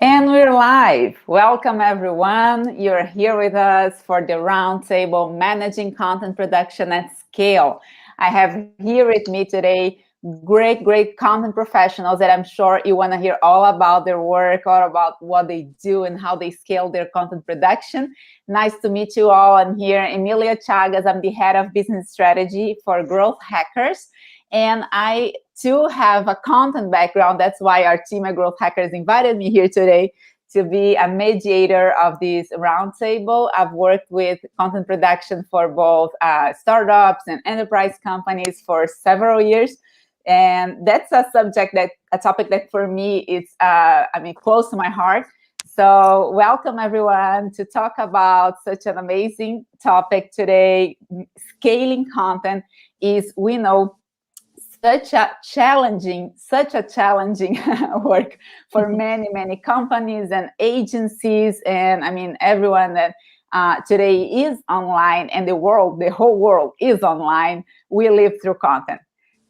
And we're live. Welcome, everyone. You're here with us for the Roundtable Managing Content Production at Scale. I have here with me today great content professionals that I'm sure you want to hear all about their work, all about what they do and how they scale their content production. Nice to meet you all. I'm here, Emilia Chagas. I'm the head of business strategy for Growth Hackers. And I too have a content background. That's why our team at Growth Hackers invited me here today to be a mediator of this roundtable. I've worked with content production for both startups and enterprise companies for several years. And that's a topic that for me is, close to my heart. So welcome everyone to talk about such an amazing topic today. Scaling content is, we know, such a challenging work for many companies and agencies, and everyone that today is online, and the whole world is online. We live through content,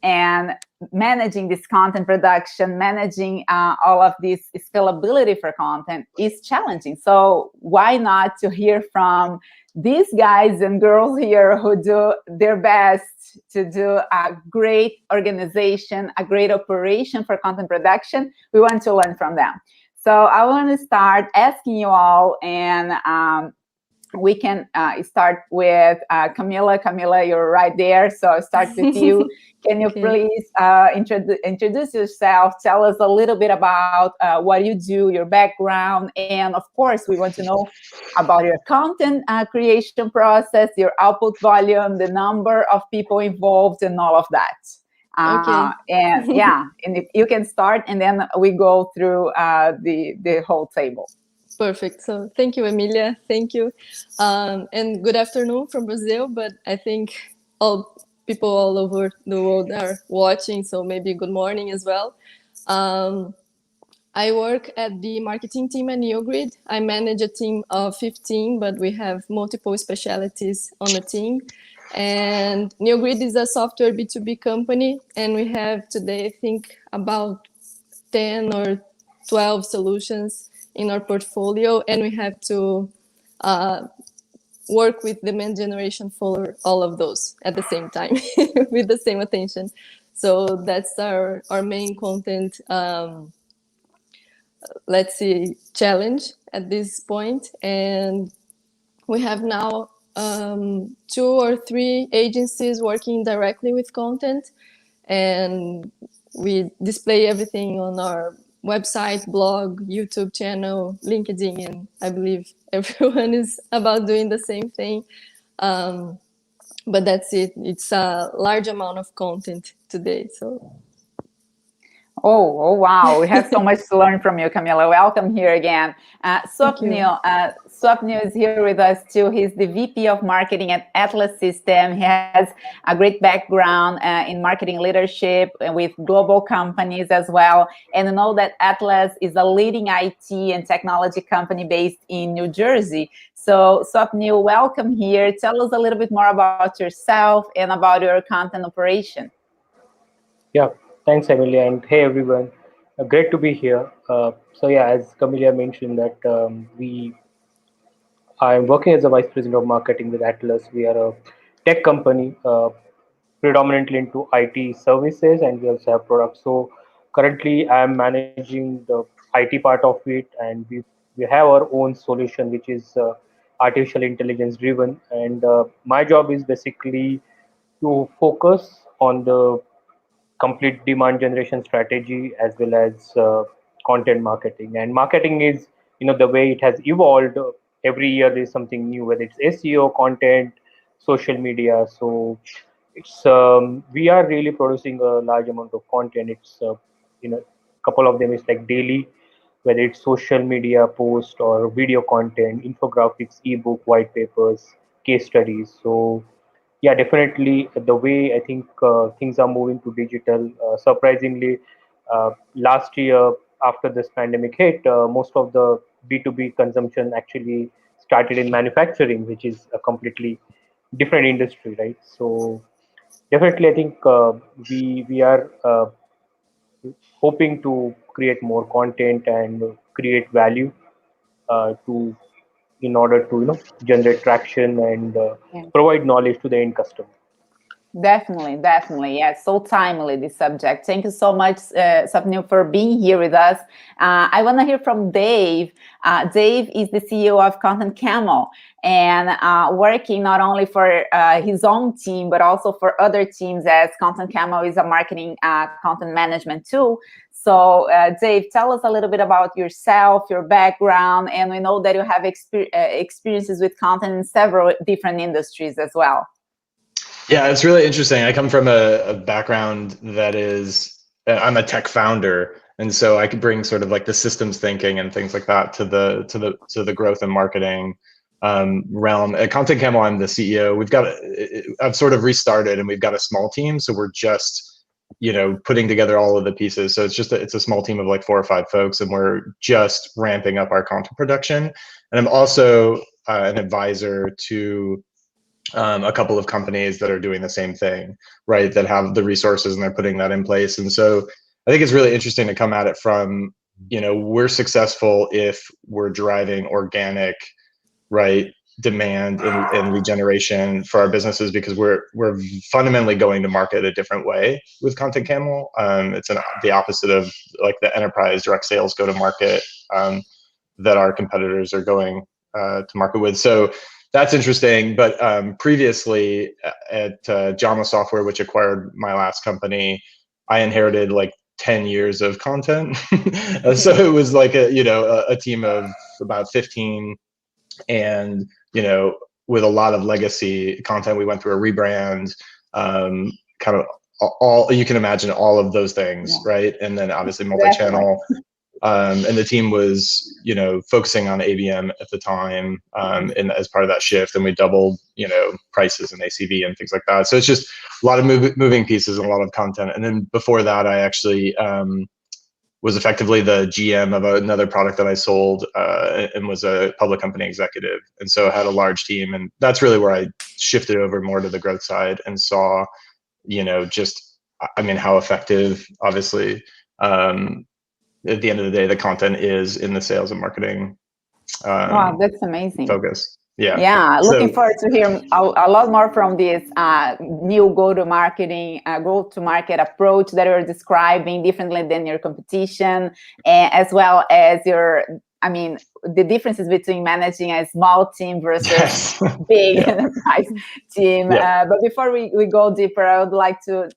and managing this content production, managing all of this scalability for content is challenging. So why not to hear from these guys and girls here who do their best to do a great organization, a great operation for content production. We want to learn from them. So I want to start asking you all, and we can start with Camila. Camila, you're right there, so I'll start with you. Can you please introduce yourself, tell us a little bit about what you do, your background, and of course, we want to know about your content creation process, your output volume, the number of people involved, and all of that. And if you can start, and then we go through the whole table. Perfect. So thank you, Emilia. Thank you. And good afternoon from Brazil, but I think all people all over the world are watching, so maybe good morning as well. I work at the marketing team at NeoGrid. I manage a team of 15, but we have multiple specialties on the team. And NeoGrid is a software B2B company, and we have today, I think, about 10 or 12 solutions in our portfolio, and we have to work with demand generation for all of those at the same time with the same attention. So that's our main content, let's see, challenge at this point. And we have now 2 or 3 agencies working directly with content, and we display everything on our website, blog, YouTube channel, LinkedIn, and I believe everyone is about doing the same thing. But that's it. It's a large amount of content today. So. Oh, wow. We have so much to learn from you, Camila. Welcome here again. Swapnil is here with us too. He's the VP of Marketing at Atlas System. He has a great background in marketing leadership with global companies as well. And I know that Atlas is a leading IT and technology company based in New Jersey. So Swapnil, welcome here. Tell us a little bit more about yourself and about your content operation. Yeah. Thanks, Emilia, and hey, everyone. Great to be here. As Camelia mentioned, that I'm working as a vice president of marketing with Atlas. We are a tech company, predominantly into IT services, and we also have products. So currently, I'm managing the IT part of it, and we have our own solution, which is artificial intelligence driven. And my job is basically to focus on the complete demand generation strategy as well as content marketing. And marketing is, the way it has evolved. Every year there's something new, whether it's SEO, content, social media. So it's we are really producing a large amount of content. It's a couple of them is like daily, whether it's social media post or video content, infographics, ebook, white papers, case studies. So yeah, definitely the way I think things are moving to digital. Surprisingly, last year after this pandemic hit, most of the B2B consumption actually started in manufacturing, which is a completely different industry, right? So definitely, I think we are hoping to create more content and create value to in order to generate traction and Yeah. provide knowledge to the end customer. Definitely, definitely. Yeah, so timely, this subject. Thank you so much, Sapnil, for being here with us. I want to hear from Dave. Dave is the CEO of Content Camel and working not only for his own team, but also for other teams, as Content Camel is a marketing content management tool. So, Dave, tell us a little bit about yourself, your background, and we know that you have experiences with content in several different industries as well. Yeah, it's really interesting. I come from a background that is, I'm a tech founder, and so I could bring sort of like the systems thinking and things like that to the growth and marketing realm. At Content Camel, I'm the CEO. I've sort of restarted, and we've got a small team, so we're just putting together all of the pieces. So it's a small team of like 4 or 5 folks, and we're just ramping up our content production. And I'm also an advisor to a couple of companies that are doing the same thing, right? That have the resources and they're putting that in place. And so I think it's really interesting to come at it from, we're successful if we're driving organic, right, demand and lead generation for our businesses, because we're fundamentally going to market a different way with Content Camel. It's the opposite of like the enterprise direct sales go to market that our competitors are going to market with. So that's interesting. But previously at Jama Software, which acquired my last company, I inherited like 10 years of content. So it was like a team of about 15, and with a lot of legacy content. We went through a rebrand, kind of all you can imagine, all of those things, right? And then obviously multi-channel. And the team was, focusing on ABM at the time, and as part of that shift, and we doubled, prices and ACV and things like that. So it's just a lot of moving pieces and a lot of content. And then before that, I actually was effectively the GM of another product that I sold, and was a public company executive. And so I had a large team, and that's really where I shifted over more to the growth side and saw, how effective, obviously, at the end of the day, the content is in the sales and marketing. Wow, that's amazing. Focus. Yeah. Yeah, looking forward to hear a lot more from this new go-to-market approach that you're describing differently than your competition, as well as the differences between managing a small team versus big enterprise team. But before we go deeper, I would like to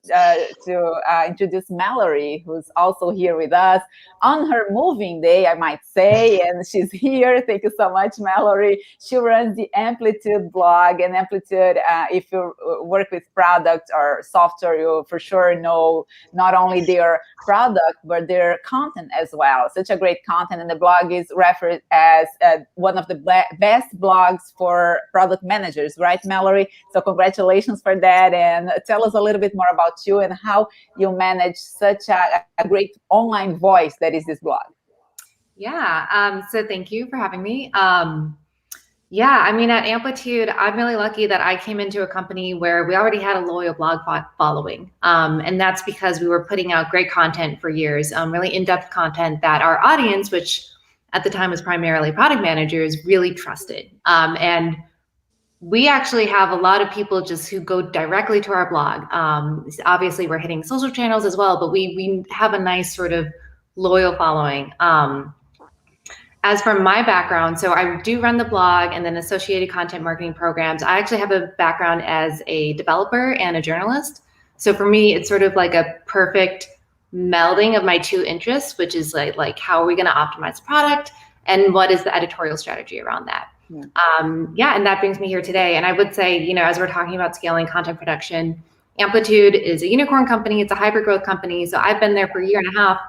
introduce Mallory, who's also here with us on her moving day, I might say, and she's here. Thank you so much, Mallory. She runs the Amplitude blog, and Amplitude, if you work with product or software, you for sure know not only their product, but their content as well. Such a great content, and the blog is referred as one of the best blogs for product managers, right, Mallory? So congratulations for that, and tell us a little bit more about you and how you manage such a great online voice that is this blog. Yeah, so thank you for having me. At Amplitude, I'm really lucky that I came into a company where we already had a loyal blog following. And that's because we were putting out great content for years, really in-depth content that our audience, which at the time was primarily product managers, really trusted. And we actually have a lot of people just who go directly to our blog. Obviously, we're hitting social channels as well, but we have a nice sort of loyal following. As for my background, so I do run the blog and then associated content marketing programs. I actually have a background as a developer and a journalist. So for me, it's sort of like a perfect melding of my two interests, which is like how are we going to optimize the product and what is the editorial strategy around that? And that brings me here today. And I would say, as we're talking about scaling content production, Amplitude is a unicorn company. It's a hyper growth company. So I've been there for a year and a half.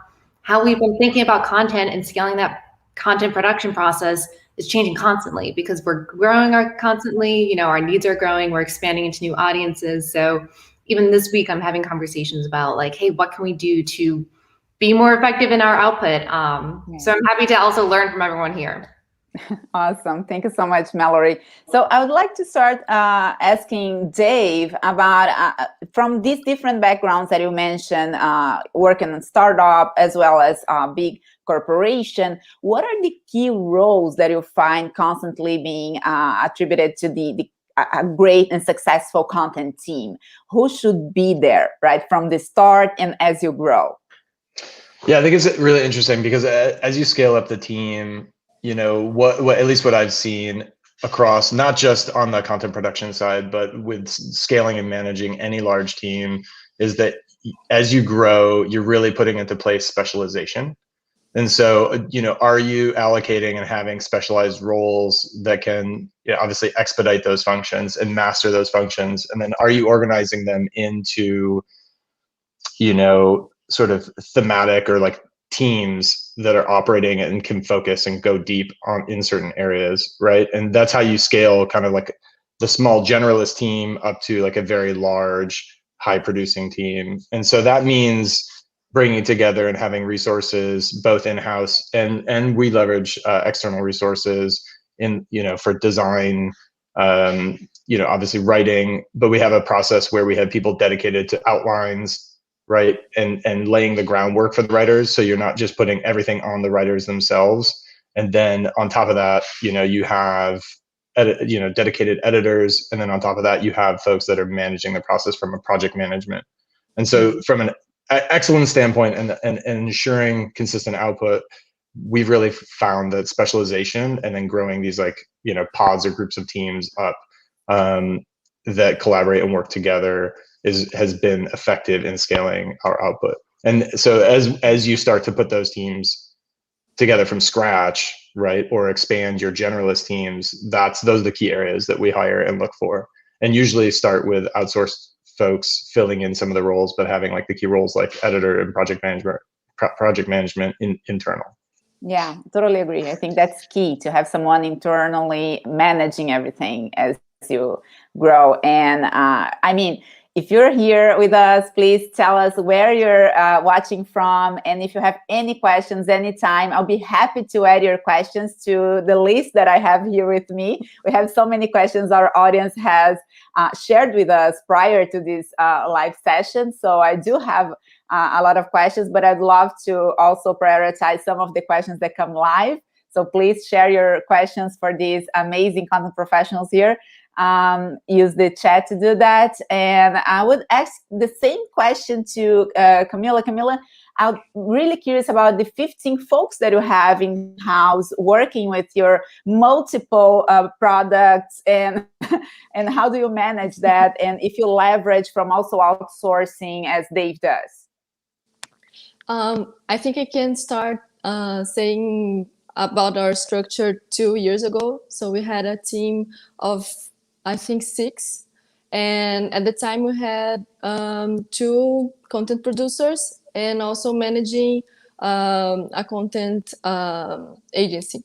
How we've been thinking about content and scaling that content production process is changing constantly because we're growing constantly, our needs are growing, we're expanding into new audiences. So even this week, I'm having conversations about like, hey, what can we do to be more effective in our output? So I'm happy to also learn from everyone here. Awesome. Thank you so much, Mallory. So I would like to start asking Dave about, from these different backgrounds that you mentioned, working in startup as well as big corporation, what are the key roles that you find constantly being attributed to a great and successful content team? Who should be there, right, from the start and as you grow? Yeah, I think it's really interesting because as you scale up the team, you know, what at least what I've seen across, not just on the content production side, but with scaling and managing any large team, is that as you grow, you're really putting into place specialization. And so, you know, are you allocating and having specialized roles that can, you know, obviously expedite those functions and master those functions? And then are you organizing them into, you know, sort of thematic or like teams that are operating and can focus and go deep on in certain areas, right? And that's how you scale kind of like the small generalist team up to like a very large, high producing team. And so that means bringing together and having resources both in-house and we leverage external resources in, you know, for design, you know, obviously writing, but we have a process where we have people dedicated to outlines, right, and laying the groundwork for the writers, so you're not just putting everything on the writers themselves. And then on top of that, you know, you have dedicated editors, and then on top of that you have folks that are managing the process from a project management. And so from an excellence standpoint and ensuring consistent output, we've really found that specialization and then growing these, like, you know, pods or groups of teams up that collaborate and work together has been effective in scaling our output. And so as you start to put those teams together from scratch, right, or expand your generalist teams, those are the key areas that we hire and look for, and usually start with outsourced folks filling in some of the roles, but having like the key roles like editor and project management internal. Yeah, totally agree. I think that's key, to have someone internally managing everything as you grow. And I mean, if you're here with us, please tell us where you're watching from. And if you have any questions anytime, I'll be happy to add your questions to the list that I have here with me. We have so many questions our audience has shared with us prior to this live session. So I do have a lot of questions, but I'd love to also prioritize some of the questions that come live. So please share your questions for these amazing content professionals here. Use the chat to do that. And I would ask the same question to Camila. Camila, I'm really curious about the 15 folks that you have in-house working with your multiple products, and and how do you manage that? And if you leverage from also outsourcing as Dave does? I think I can start saying about our structure 2 years ago. So we had a team of, I think, 6. And at the time we had 2 content producers and also managing a content agency.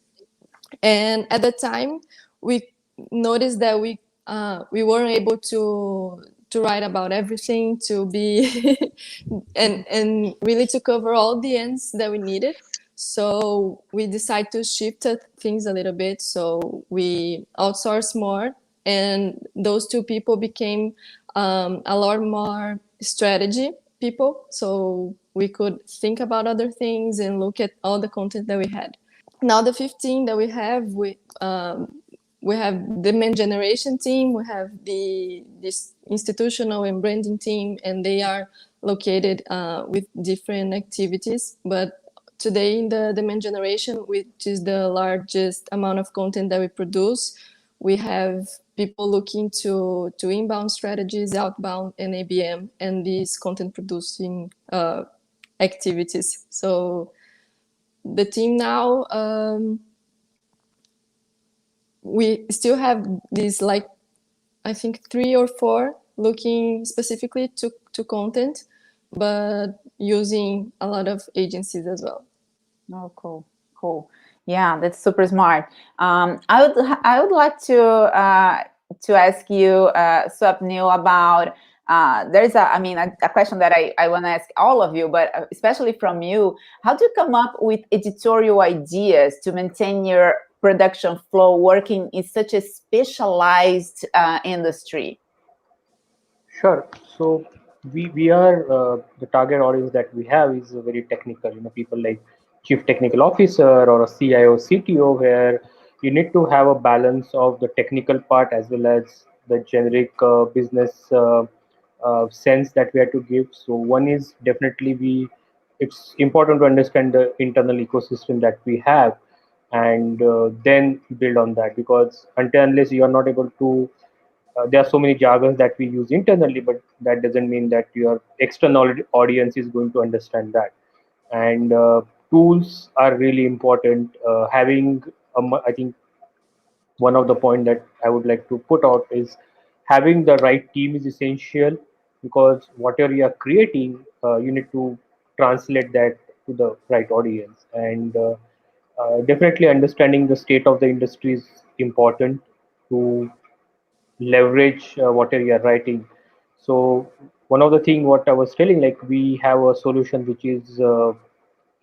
And at the time we noticed that we weren't able to write about everything, to be and really to cover all the ends that we needed. So we decided to shift things a little bit. So we outsourced more, and those 2 people became a lot more strategy people. So we could think about other things and look at all the content that we had. Now the 15 that we have the demand generation team, we have this institutional and branding team, and they are located with different activities. But today in the demand generation, which is the largest amount of content that we produce, we have people looking to inbound strategies, outbound, and ABM, and these content producing activities. So the team now, we still have these, like, I think 3 or 4 looking specifically to content, but using a lot of agencies as well. Oh, cool. Yeah, that's super smart. I would like to ask you, Swapnil, about there's a question that I want to ask all of you, but especially from you. How do you come up with editorial ideas to maintain your production flow working in such a specialized industry? Sure. So we are the target audience that we have is very technical. You know, people like chief technical officer or a CIO, CTO, where you need to have a balance of the technical part as well as the generic business sense that we have to give. So one is definitely it's important to understand the internal ecosystem that we have, and then build on that, because until unless you are not able to there are so many jargons that we use internally, but that doesn't mean that your external audience is going to understand that. And tools are really important. Having I think one of the point that I would like to put out is having the right team is essential, because whatever you are creating, you need to translate that to the right audience. And definitely understanding the state of the industry is important to leverage whatever you are writing. So one of the thing what I was telling, like we have a solution which is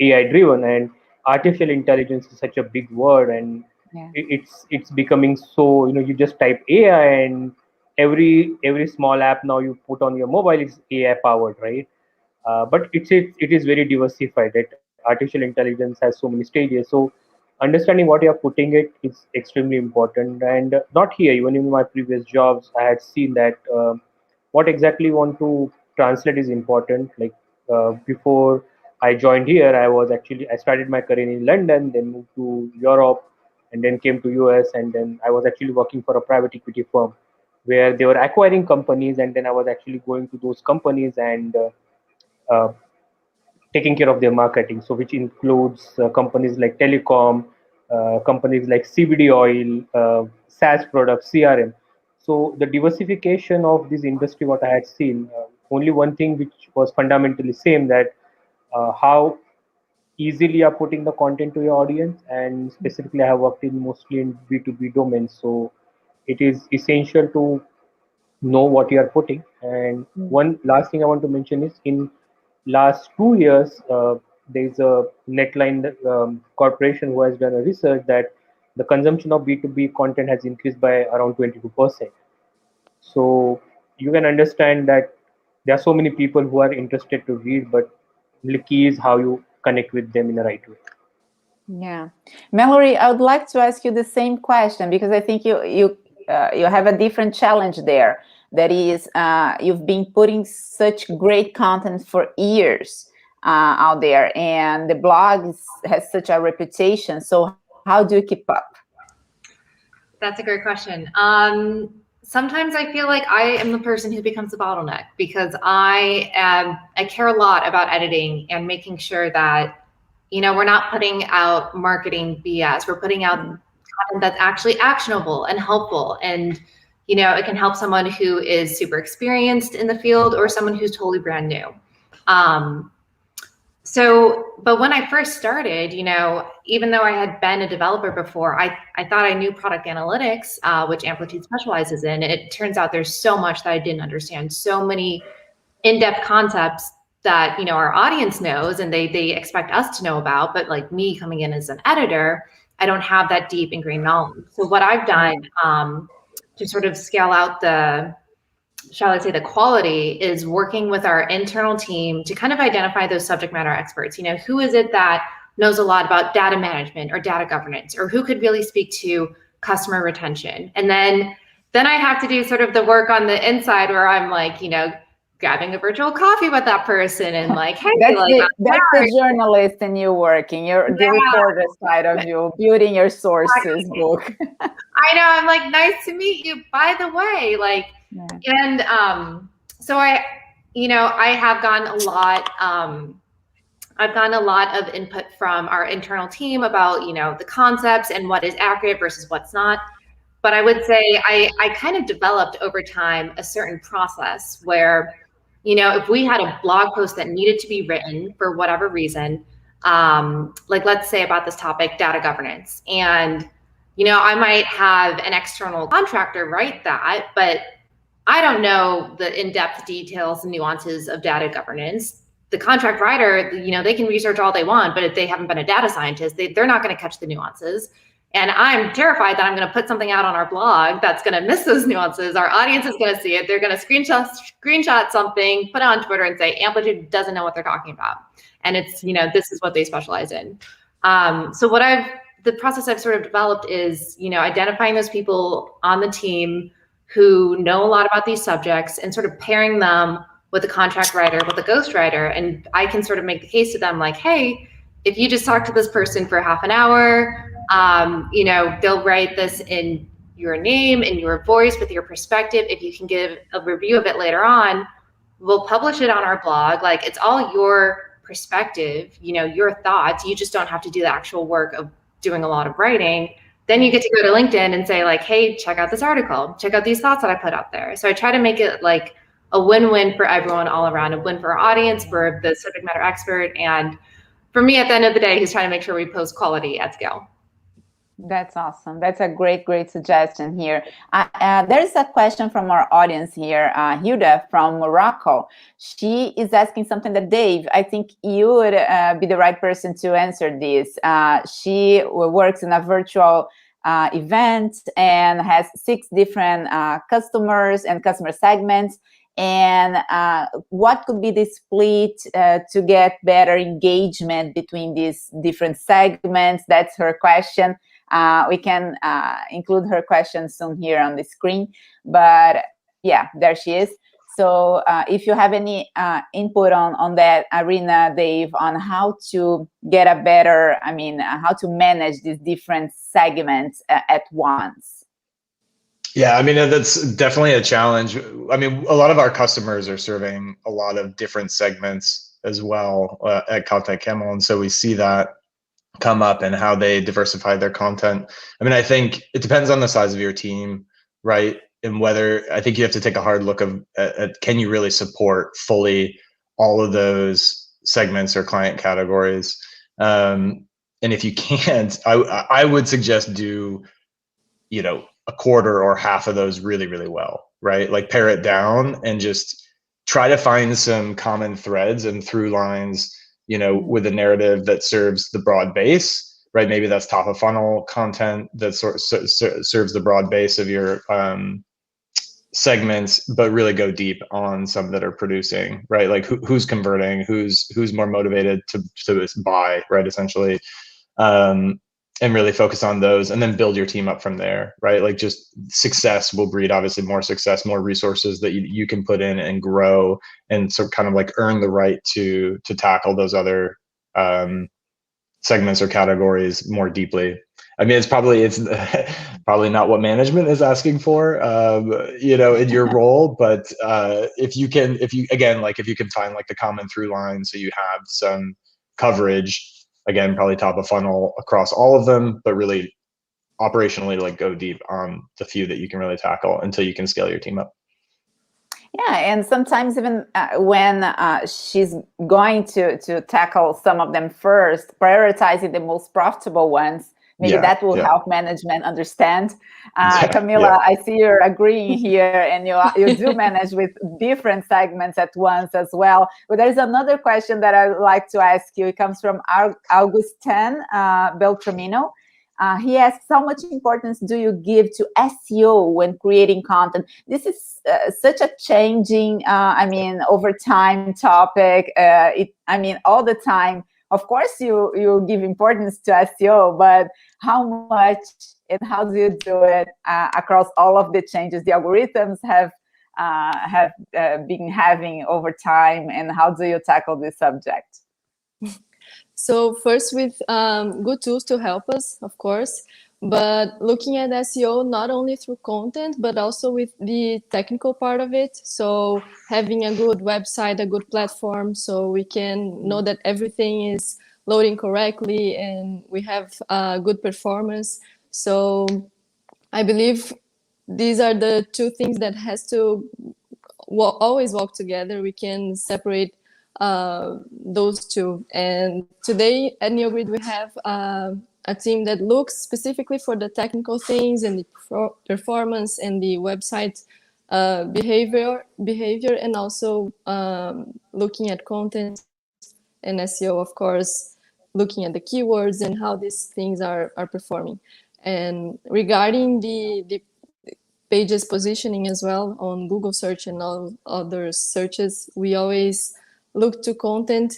AI driven, and artificial intelligence is such a big word, and Yeah. it's becoming so, you just type AI, and every small app now you put on your mobile is AI powered, right? But it is very diversified. That artificial intelligence has so many stages. So understanding what you are putting it is extremely important. And not here, even in my previous jobs, I had seen that what exactly you want to translate is important. Like before I joined here, I started my career in London, then moved to Europe, and then came to US, and then I was actually working for a private equity firm where they were acquiring companies, and then I was actually going to those companies and uh, taking care of their marketing. So which includes companies like telecom, companies like CBD oil, SaaS products, CRM. So the diversification of this industry, what I had seen, only one thing which was fundamentally same, that how easily are putting the content to your audience. And specifically I have worked in mostly in B2B domains, so it is essential to know what you are putting. And one last thing I want to mention is, in last 2 years, there's a Netline corporation who has done a research that the consumption of B2B content has increased by around 22%. So you can understand that there are so many people who are interested to read, but the key is how you connect with them in the right way. Yeah, Mallory, I would like to ask you the same question, because I think you have a different challenge there. That is, you've been putting such great content for years out there, and the blog has such a reputation. So how do you keep up? That's a great question. Sometimes I feel like I am the person who becomes the bottleneck, because I care a lot about editing and making sure that, we're not putting out marketing BS. We're putting out content that's actually actionable and helpful. And, it can help someone who is super experienced in the field or someone who's totally brand new. But when I first started, even though I had been a developer before, I thought I knew product analytics, which Amplitude specializes in. It turns out there's so much that I didn't understand, so many in-depth concepts that, our audience knows and they expect us to know about, but like me coming in as an editor, I don't have that deep ingrained knowledge. So what I've done to sort of scale out the quality is working with our internal team to kind of identify those subject matter experts. Who is it that knows a lot about data management or data governance, or who could really speak to customer retention? And then I have to do sort of the work on the inside, where I'm like, grabbing a virtual coffee with that person and like, hey, that's the journalist in you working, the reporter side of you, building your sources book. I know, I'm like, nice to meet you, by the way, like, and so I have gotten a lot. I've gotten a lot of input from our internal team about, the concepts and what is accurate versus what's not. But I would say I kind of developed over time a certain process where, if we had a blog post that needed to be written for whatever reason, like let's say about this topic, data governance, and, I might have an external contractor write that, but I don't know the in-depth details and nuances of data governance. The contract writer, they can research all they want, but if they haven't been a data scientist, they're not going to catch the nuances. And I'm terrified that I'm going to put something out on our blog that's going to miss those nuances. Our audience is going to see it. They're going to screenshot something, put it on Twitter and say, Amplitude doesn't know what they're talking about. and it's, this is what they specialize in. So the process I've sort of developed is, identifying those people on the team who know a lot about these subjects and sort of pairing them with a contract writer, with a ghostwriter. And I can sort of make the case to them like, hey, if you just talk to this person for half an hour, they'll write this in your name, in your voice, with your perspective. If you can give a review of it later on, we'll publish it on our blog. Like, it's all your perspective, your thoughts. You just don't have to do the actual work of doing a lot of writing. Then you get to go to LinkedIn and say like, hey, check out this article, check out these thoughts that I put out there. So I try to make it like a win-win for everyone all around, a win for our audience, for the subject matter expert, and for me at the end of the day, who's trying to make sure we post quality at scale. That's awesome. That's a great suggestion here. There's a question from our audience here, Hilda from Morocco. She is asking something that Dave, I think you would be the right person to answer this. She works in a virtual event and has 6 different customers and customer segments. And what could be the split to get better engagement between these different segments? That's her question. We can include her question soon here on the screen, but yeah, there she is. So if you have any input on that arena, Dave, on how to get a better, how to manage these different segments at once. Yeah, that's definitely a challenge. A lot of our customers are serving a lot of different segments as well at Content Camel, and so we see that come up and how they diversify their content. I think it depends on the size of your team, right? And whether, I think you have to take a hard look at can you really support fully all of those segments or client categories? And if you can't, I would suggest do, a quarter or half of those really, really well, right? Like pare it down and just try to find some common threads and through lines, with a narrative that serves the broad base, right? Maybe that's top of funnel content that serves the broad base of your segments, but really go deep on some that are producing, right? Like who's converting, who's more motivated to buy, right? Essentially. And really focus on those and then build your team up from there, right? Like just success will breed obviously more success, more resources that you can put in and grow and sort of kind of like earn the right to tackle those other segments or categories more deeply. It's probably not what management is asking for, in your role, but if you can find like the common through line, so you have some coverage, again, probably top of funnel across all of them, but really operationally like go deep on the few that you can really tackle until you can scale your team up. Yeah, and sometimes even when she's going to tackle some of them first, prioritizing the most profitable ones, maybe that will help management understand. Camila, I see you're agreeing here, and you do manage with different segments at once as well. But there's another question that I would like to ask you. It comes from Augustin Beltramino. He asks, how much importance do you give to SEO when creating content? This is such a changing, over time topic. All the time. Of course, you give importance to SEO, but how much and how do you do it across all of the changes the algorithms have been having over time, and how do you tackle this subject? So first, with good tools to help us, of course, but looking at SEO not only through content, but also with the technical part of it. So having a good website, a good platform, so we can know that everything is loading correctly and we have good performance. So I believe these are the two things that has to always walk together. We can separate those two. And today at NeoGrid, we have a team that looks specifically for the technical things and the performance and the website behavior, and also looking at content and SEO, of course, looking at the keywords and how these things are performing. And regarding the pages positioning as well on Google search and all other searches, we always look to content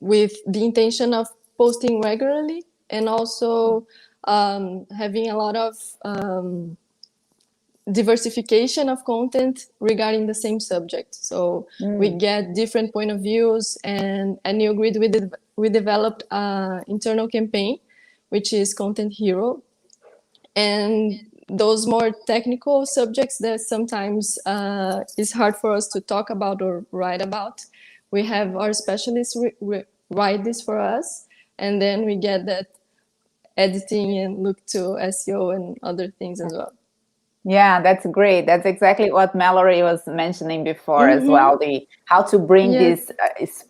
with the intention of posting regularly, and also having a lot of diversification of content regarding the same subject. So we get different point of views, and at New Grid we developed an internal campaign, which is Content Hero. And those more technical subjects that sometimes is hard for us to talk about or write about, we have our specialists write this for us, and then we get that editing and look to SEO and other things as well. Yeah, that's great. That's exactly what Mallory was mentioning before as well. How to bring these these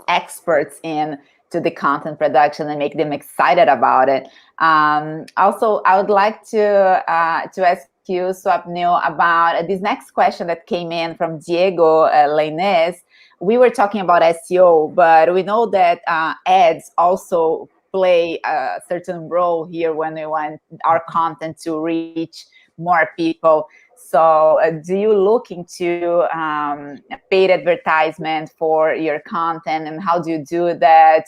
experts in to the content production and make them excited about it. Also, I would like to ask you, Swapnil, about this next question that came in from Diego Leines. We were talking about SEO, but we know that ads also play a certain role here when we want our content to reach more people. So do you look into paid advertisement for your content, and how do you do that?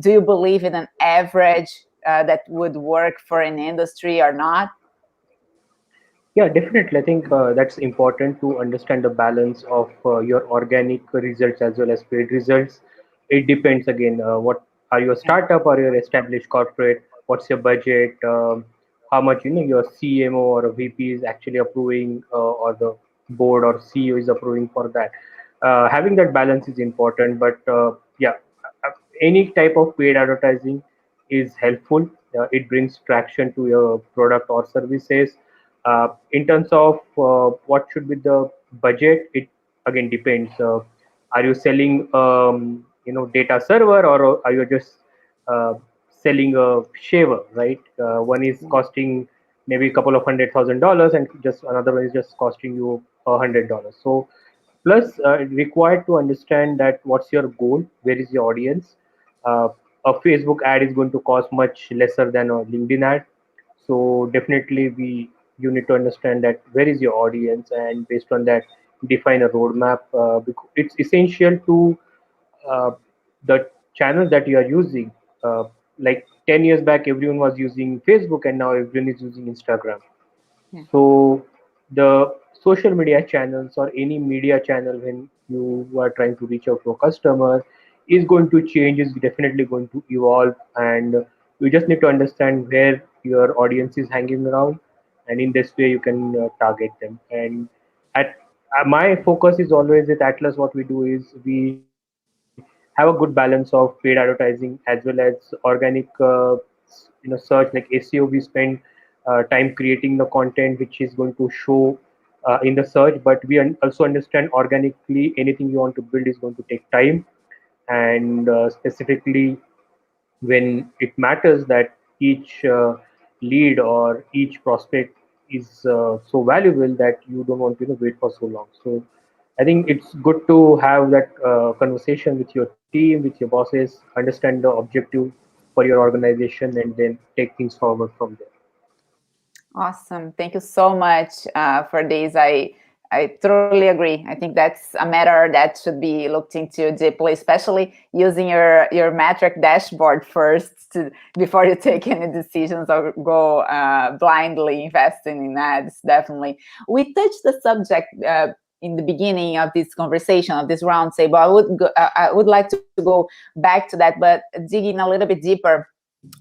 Do you believe in an average that would work for an industry or not? Yeah, definitely. I think that's important to understand the balance of your organic results as well as paid results. It depends again. What are you, a startup or your established corporate? What's your budget? How much your CMO or a VP is actually approving, or the board or CEO is approving for that. Having that balance is important. But yeah, any type of paid advertising is helpful. It brings traction to your product or services. In terms of what should be the budget, it again depends. Are you selling data server, or are you just selling a shaver, right? One is costing maybe a couple of $100,000, and just another one is just costing you $100. So plus required to understand that what's your goal, where is your audience. A Facebook ad is going to cost much lesser than a LinkedIn ad. So definitely you need to understand that where is your audience, and based on that define a roadmap. Because it's essential to uh, the channels that you are using. Like 10 years back, everyone was using Facebook, and now everyone is using Instagram. So the social media channels or any media channel when you are trying to reach out to a customer is going to change, is definitely going to evolve, and you just need to understand where your audience is hanging around, and in this way you can target them. And at my focus is always at Atlas. What we do is we have a good balance of paid advertising as well as organic search. Like SEO, we spend time creating the content which is going to show in the search, but we also understand organically anything you want to build is going to take time. And specifically when it matters that each lead or each prospect is so valuable that you don't want to wait for so long. So I think it's good to have that conversation with your team, with your bosses, understand the objective for your organization, and then take things forward from there. Awesome. Thank you so much for this. I thoroughly agree. I think that's a matter that should be looked into deeply, especially using your metric dashboard first before you take any decisions or go blindly investing in ads. Definitely. We touched the subject in the beginning of this conversation, of this roundtable. I would like to go back to that, but digging a little bit deeper.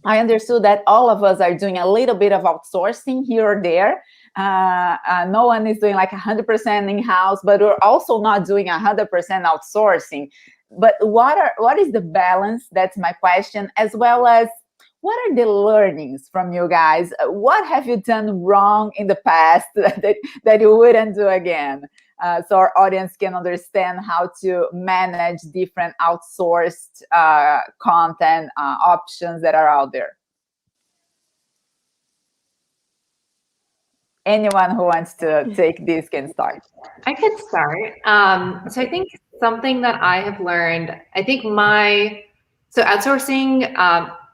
I understood that all of us are doing a little bit of outsourcing here or there. No one is doing like 100% in-house, but we're also not doing 100% outsourcing. But what is the balance? That's my question, as well as what are the learnings from you guys? What have you done wrong in the past that you wouldn't do again? So our audience can understand how to manage different outsourced content options that are out there. Anyone who wants to take this can start. I could start. So I think something that I have learned, I think so outsourcing,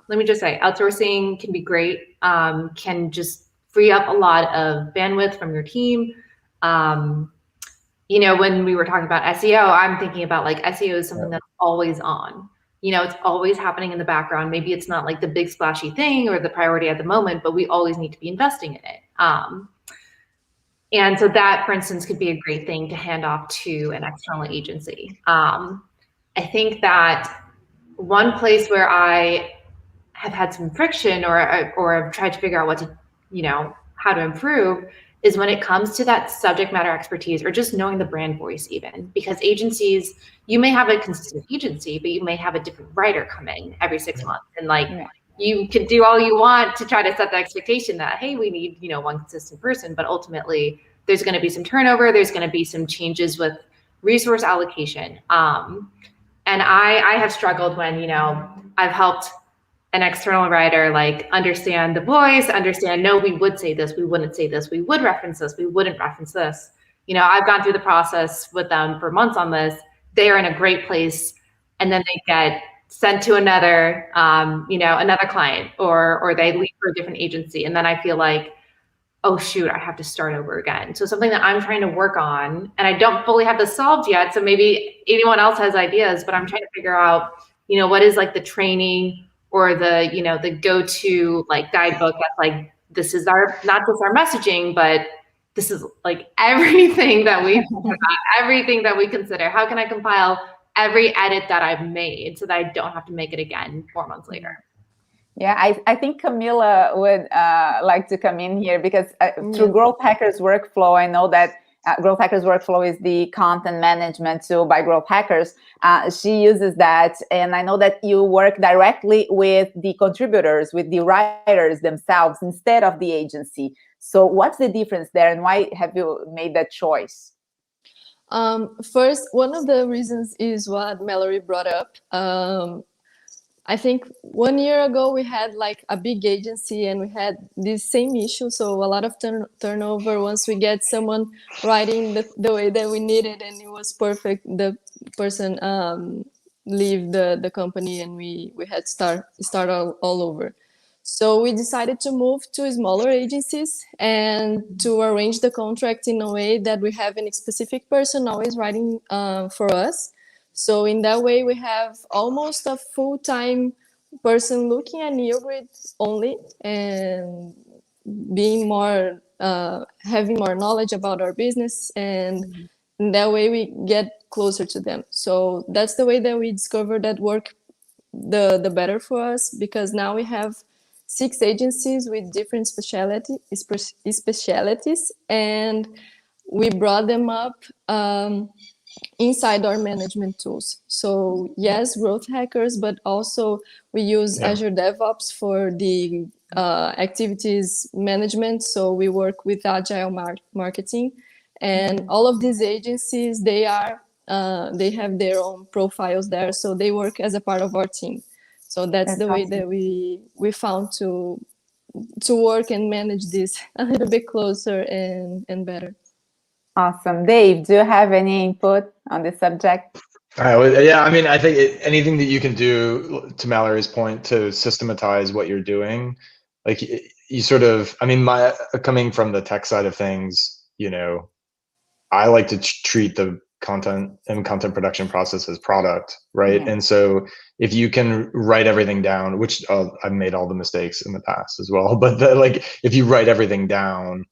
let me just say, outsourcing can be great, can just free up a lot of bandwidth from your team. you know, when we were talking about SEO, I'm thinking about like SEO is something that's always on. You know, it's always happening in the background. Maybe it's not like the big splashy thing or the priority at the moment, but we always need to be investing in it. And so that, for instance, could be a great thing to hand off to an external agency. I think that one place where I have had some friction or have tried to figure out what to, you know, how to improve is when it comes to that subject matter expertise or just knowing the brand voice even. Because agencies, you may have a consistent agency, but you may have a different writer come in every 6 months. And like, you could do all you want to try to set the expectation that, hey, we need, you know, one consistent person, but ultimately there's going to be some turnover. There's going to be some changes with resource allocation. And I have struggled when, you know, I've helped an external writer like understand the voice, understand, no, we would say this, we wouldn't say this, we would reference this, we wouldn't reference this. You know, I've gone through the process with them for months on this. They are in a great place, and then they get sent to another, you know, another client, or they leave for a different agency, and then I feel like, oh shoot, I have to start over again. So something that I'm trying to work on, and I don't fully have this solved yet, so maybe anyone else has ideas, but I'm trying to figure out, you know, what is like the training or the, you know, the go-to like guidebook that's like, this is our, not just our messaging, but this is like everything that we, everything that we consider. How can I compile every edit that I've made so that I don't have to make it again 4 months later? Yeah, I think Camila would like to come in here because through Growth Hackers Workflow, I know that Growth Hackers Workflow is the content management tool by Growth Hackers. She uses that, and I know that you work directly with the contributors, with the writers themselves instead of the agency. So what's the difference there, and why have you made that choice? First, one of the reasons is what Mallory brought up. I think 1 year ago we had like a big agency and we had this same issue. So a lot of turnover. Once we get someone writing the way that we needed and it was perfect, the person leave the company and we had to start all over. So we decided to move to smaller agencies and to arrange the contract in a way that we have a specific person always writing for us. So in that way, we have almost a full-time person looking at NeoGrid only and being more, having more knowledge about our business. And in that way, we get closer to them. So that's the way that we discovered that work the better for us, because now we have 6 agencies with different specialities, and we brought them up inside our management tools. So yes, Growth Hackers, but also we use Azure DevOps for the activities management. So we work with Agile marketing, and all of these agencies, they have their own profiles there. So they work as a part of our team. So that's the way that we found to work and manage this a little bit closer and better. Awesome. Dave, do you have any input on this subject? Yeah, I mean, I think anything that you can do, to Mallory's point, to systematize what you're doing, like you sort of, I mean, coming from the tech side of things, you know, I like to treat the content and content production process as product, right? And so if you can write everything down, which I've made all the mistakes in the past as well, but like if you write everything down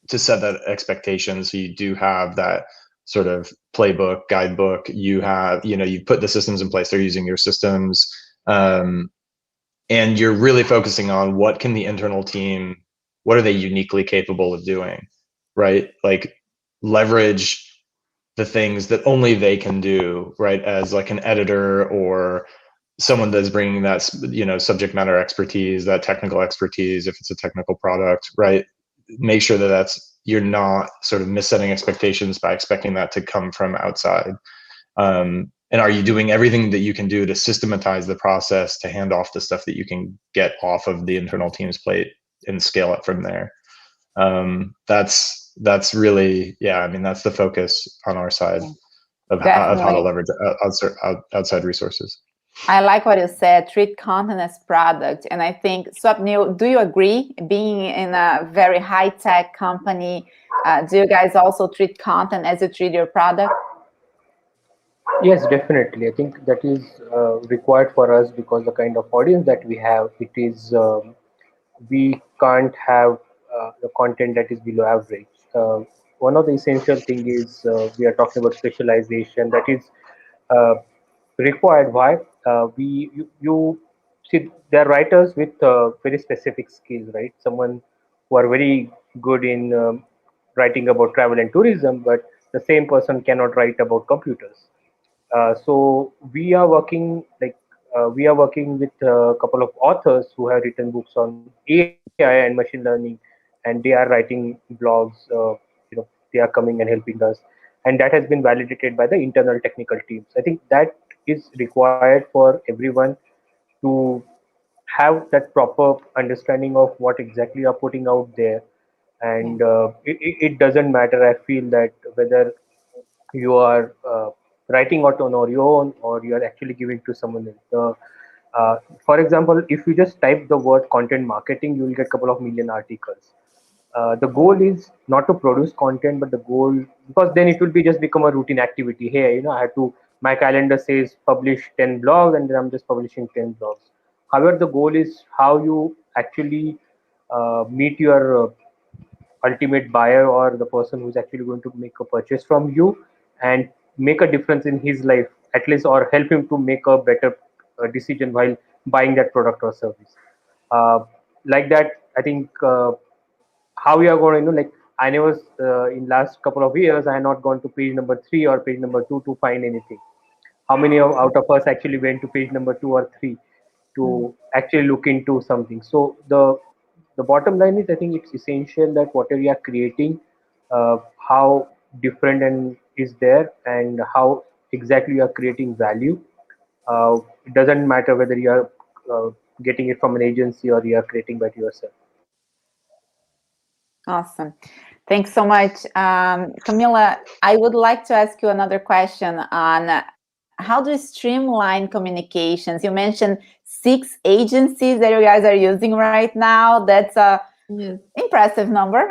to set that expectation, so you do have that sort of playbook, guidebook, you have, you know, you put the systems in place, they're using your systems, and you're really focusing on what can the internal team, what are they uniquely capable of doing, right? Like leverage the things that only they can do, right? As like an editor or someone that's bringing that, you know, subject matter expertise, that technical expertise, if it's a technical product, right? Make sure that you're not sort of missetting expectations by expecting that to come from outside. And are you doing everything that you can do to systematize the process to hand off the stuff that you can get off of the internal team's plate and scale it from there? That's really, yeah, I mean, that's the focus on our side of how to leverage outside resources. I like what you said, treat content as product. And I think, Swapnil, do you agree? Being in a very high-tech company, do you guys also treat content as you treat your product? Yes, definitely. I think that is required for us because the kind of audience that we have, it is we can't have the content that is below average. One of the essential thing is we are talking about specialization. That is uh, required. Why? You see, there are writers with very specific skills, right? Someone who are very good in writing about travel and tourism, but the same person cannot write about computers. So we are working with a couple of authors who have written books on AI and machine learning, and they are writing blogs. They are coming and helping us, and that has been validated by the internal technical teams. I think that is required for everyone to have that proper understanding of what exactly you are putting out there, Yeah. and it doesn't matter. I feel that whether you are writing out on your own or you are actually giving to someone else. For example, if you just type the word content marketing, you will get a couple of million articles. The goal is not to produce content, but the goal, because then it will be just become a routine activity. Hey, I have to, my calendar says publish 10 blogs and then I'm just publishing 10 blogs. However, the goal is how you actually meet your ultimate buyer or the person who's actually going to make a purchase from you and make a difference in his life at least, or help him to make a better decision while buying that product or service. uh, like that, I think how we are going to, like, I never in last couple of years I had not gone to page number 3 or page number 2 to find anything. How many out of us actually went to page number 2 or 3 Mm. to actually look into something? So the bottom line is, I think it's essential that whatever you are creating, how different and is there, and how exactly you are creating value. It doesn't matter whether you are getting it from an agency or you are creating by yourself. Awesome. Thanks so much. Camila, I would like to ask you another question on how do you streamline communications? You mentioned 6 agencies that you guys are using right now. That's a Yes. impressive number.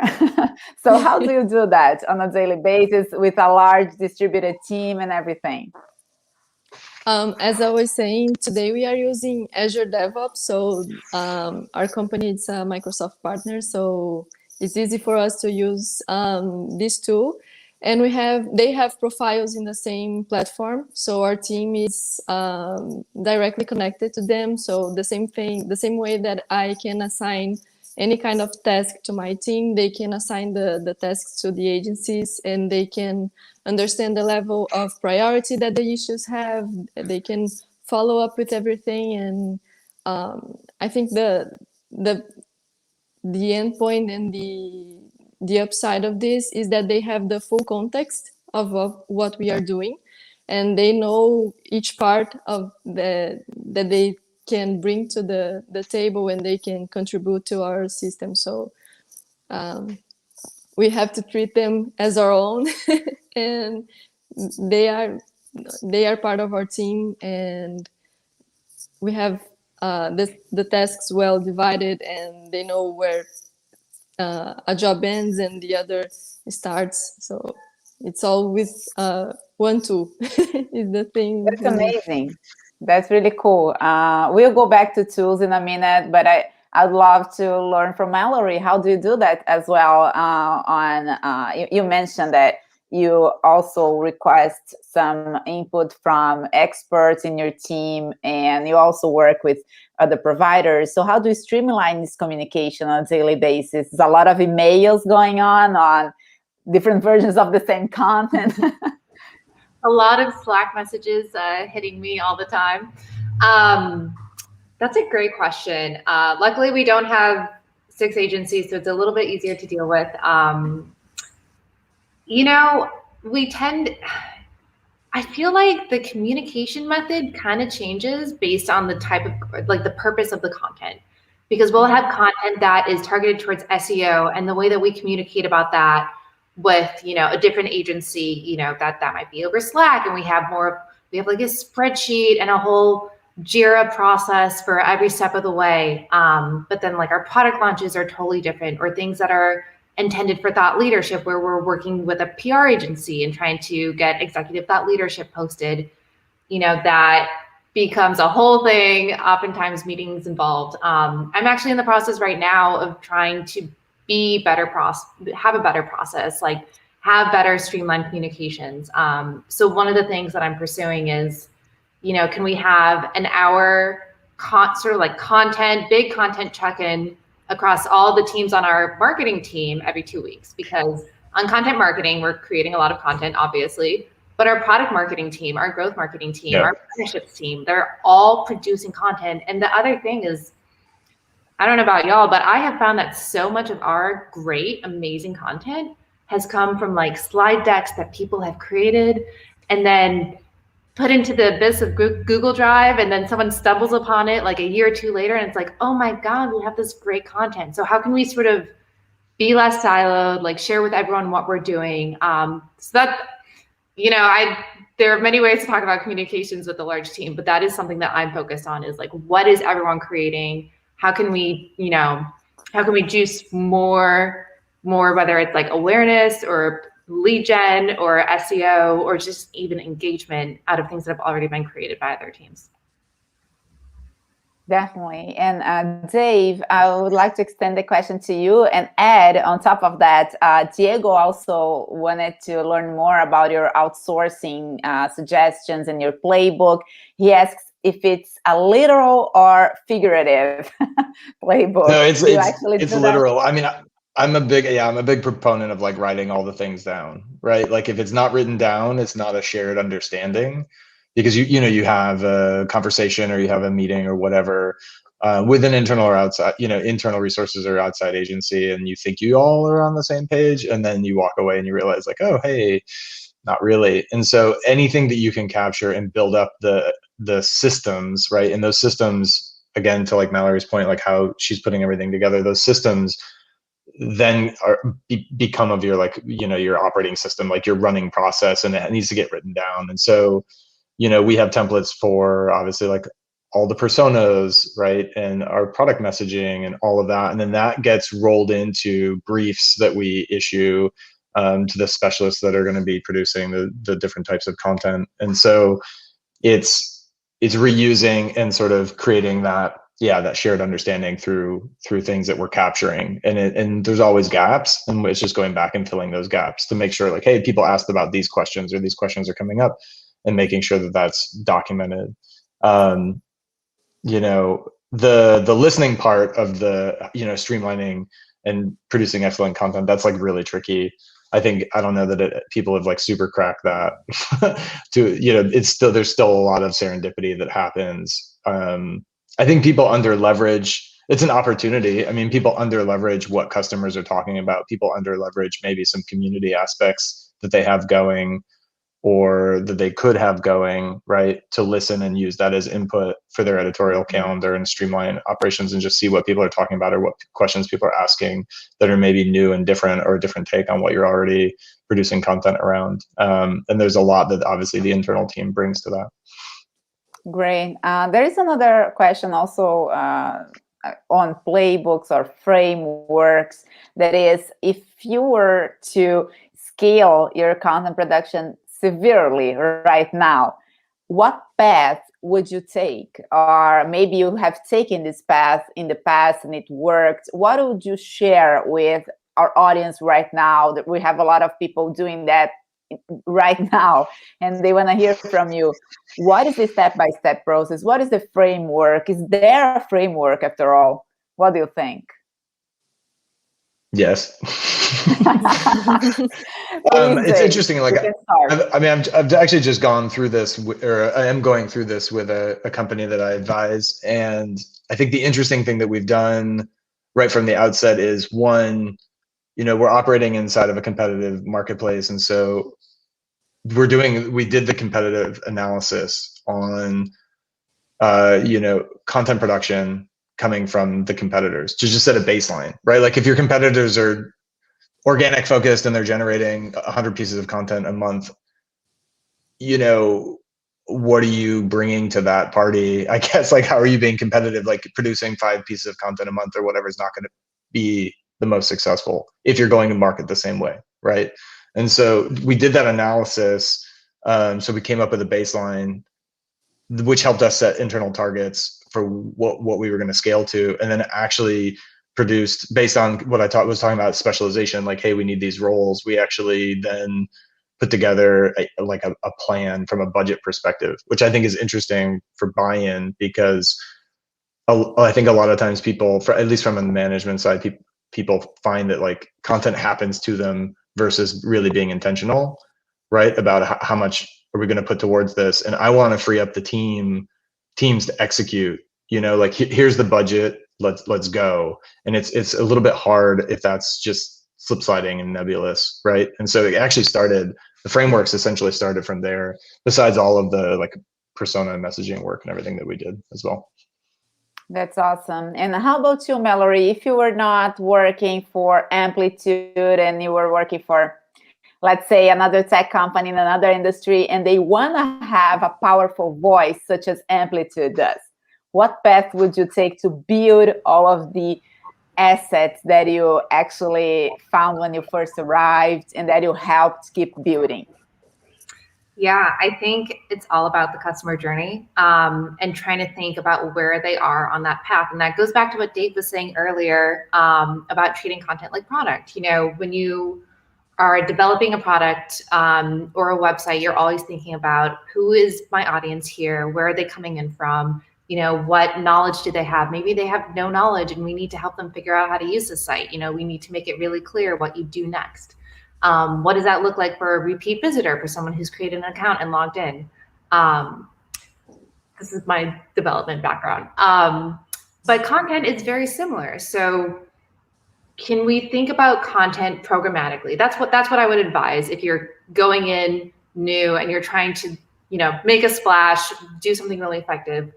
So how do you do that on a daily basis with a large distributed team and everything? As I was saying, today we are using Azure DevOps. So our company is a Microsoft partner, so it's easy for us to use this tool. And they have profiles in the same platform, so our team is directly connected to them. So the same way that I can assign any kind of task to my team, they can assign the tasks to the agencies, and they can understand the level of priority that the issues have. They can follow up with everything, and I think the end point and the upside of this is that they have the full context of what we are doing, and they know each part of that they can bring to the table, and they can contribute to our system. So we have to treat them as our own and they are part of our team, and we have the tasks well divided, and they know where a job ends and the other starts. So it's all with one tool is the thing That's we need. amazing. That's really cool. We'll go back to tools in a minute, but I'd love to learn from Mallory. How do you do that as well? You mentioned that you also request some input from experts in your team, and you also work with other providers. So how do you streamline this communication on a daily basis? There's a lot of emails going on different versions of the same content. A lot of Slack messages hitting me all the time. That's a great question. Luckily, we don't have 6 agencies, so it's a little bit easier to deal with. We tend, I feel like the communication method kind of changes based on the type of, like, the purpose of the content, because we'll have content that is targeted towards SEO, and the way that we communicate about that with, a different agency, that might be over Slack, and we have like a spreadsheet and a whole Jira process for every step of the way. But then like our product launches are totally different, or things that are intended for thought leadership, where we're working with a PR agency and trying to get executive thought leadership posted, that becomes a whole thing, oftentimes meetings involved. I'm actually in the process right now of trying to have a better process, like have better streamlined communications. So one of the things that I'm pursuing is, can we have an hour sort of like big content check-in across all the teams on our marketing team every 2 weeks? Because on content marketing, we're creating a lot of content, obviously, but our product marketing team, our growth marketing team, our partnerships team, they're all producing content. And the other thing is, I don't know about y'all, but I have found that so much of our great, amazing content has come from like slide decks that people have created and then put into the abyss of Google Drive, and then someone stumbles upon it like a year or two later, and it's like, oh my God, we have this great content. So how can we sort of be less siloed, like share with everyone what we're doing? So that, there are many ways to talk about communications with a large team, but that is something that I'm focused on, is like, what is everyone creating? How can we juice more, whether it's like awareness or lead gen or SEO or just even engagement out of things that have already been created by other teams. Definitely. And Dave, I would like to extend the question to you and add on top of that, Diego also wanted to learn more about your outsourcing suggestions and your playbook. He asks if it's a literal or figurative playbook. No, it's literal. I mean, I'm a big proponent of like writing all the things down, right? Like if it's not written down, it's not a shared understanding, because you have a conversation or you have a meeting or whatever with an internal or outside, internal resources or outside agency, and you think you all are on the same page, and then you walk away and you realize like, oh, hey, not really. And so anything that you can capture and build up the systems, right? And those systems, again, to like Mallory's point, like how she's putting everything together, those systems then become of your your operating system, like your running process, and it needs to get written down. And so we have templates for obviously like all the personas, right, and our product messaging and all of that, and then that gets rolled into briefs that we issue to the specialists that are going to be producing the different types of content. And so it's reusing and sort of creating that shared understanding through things that we're capturing, and there's always gaps, and it's just going back and filling those gaps to make sure like, hey, people asked about these questions, or these questions are coming up, and making sure that that's documented. The listening part of the streamlining and producing excellent content, that's like really tricky. I don't know that people have like super cracked that. There's still a lot of serendipity that happens. I think people under leverage. It's an opportunity. I mean, people under leverage what customers are talking about. People under leverage maybe some community aspects that they have going, or that they could have going, right, to listen and use that as input for their editorial calendar and streamline operations and just see what people are talking about or what questions people are asking that are maybe new and different, or a different take on what you're already producing content around. And there's a lot that obviously the internal team brings to that. Great. There is another question also on playbooks or frameworks. That is, if you were to scale your content production severely right now, what path would you take? Or maybe you have taken this path in the past and it worked. What would you share with our audience right now? That we have a lot of people doing that right now, and they want to hear from you. What is the step-by-step process? What is the framework? Is there a framework after all? What do you think? Yes. It's interesting. Like, I've actually just gone through this, or I am going through this with a company that I advise. And I think the interesting thing that we've done right from the outset is, one, we're operating inside of a competitive marketplace. And so we did the competitive analysis on, content production coming from the competitors to just set a baseline, right? Like if your competitors are organic focused and they're generating 100 pieces of content a month, what are you bringing to that party? I guess, like, how are you being competitive? Like, producing 5 pieces of content a month or whatever is not going to be the most successful if you're going to market the same way, right? And so we did that analysis. So we came up with a baseline, which helped us set internal targets for what we were going to scale to, and then actually produced, based on what I was talking about, specialization, like, hey, we need these roles. We actually then put together a plan from a budget perspective, which I think is interesting for buy-in, because I think a lot of times people, at least from the management side, people find that like content happens to them versus really being intentional, right? About how much are we going to put towards this? And I want to free up the teams to execute, like, here's the budget, let's go. And it's a little bit hard if that's just slip sliding and nebulous, right? And so it actually the frameworks essentially started from there, besides all of the like persona messaging work and everything that we did as well. That's awesome. And how about you, Mallory? If you were not working for Amplitude and you were working for, let's say, another tech company in another industry, and they want to have a powerful voice such as Amplitude does, what path would you take to build all of the assets that you actually found when you first arrived and that you helped keep building? Yeah, I think it's all about the customer journey, and trying to think about where they are on that path. And that goes back to what Dave was saying earlier, about treating content like product. When you are developing a product or a website, you're always thinking about, who is my audience here? Where are they coming in from? What knowledge do they have? Maybe they have no knowledge and we need to help them figure out how to use the site. We need to make it really clear what you do next. What does that look like for a repeat visitor, for someone who's created an account and logged in? This is my development background. But content is very similar. So can we think about content programmatically? That's what I would advise if you're going in new and you're trying to, make a splash, do something really effective.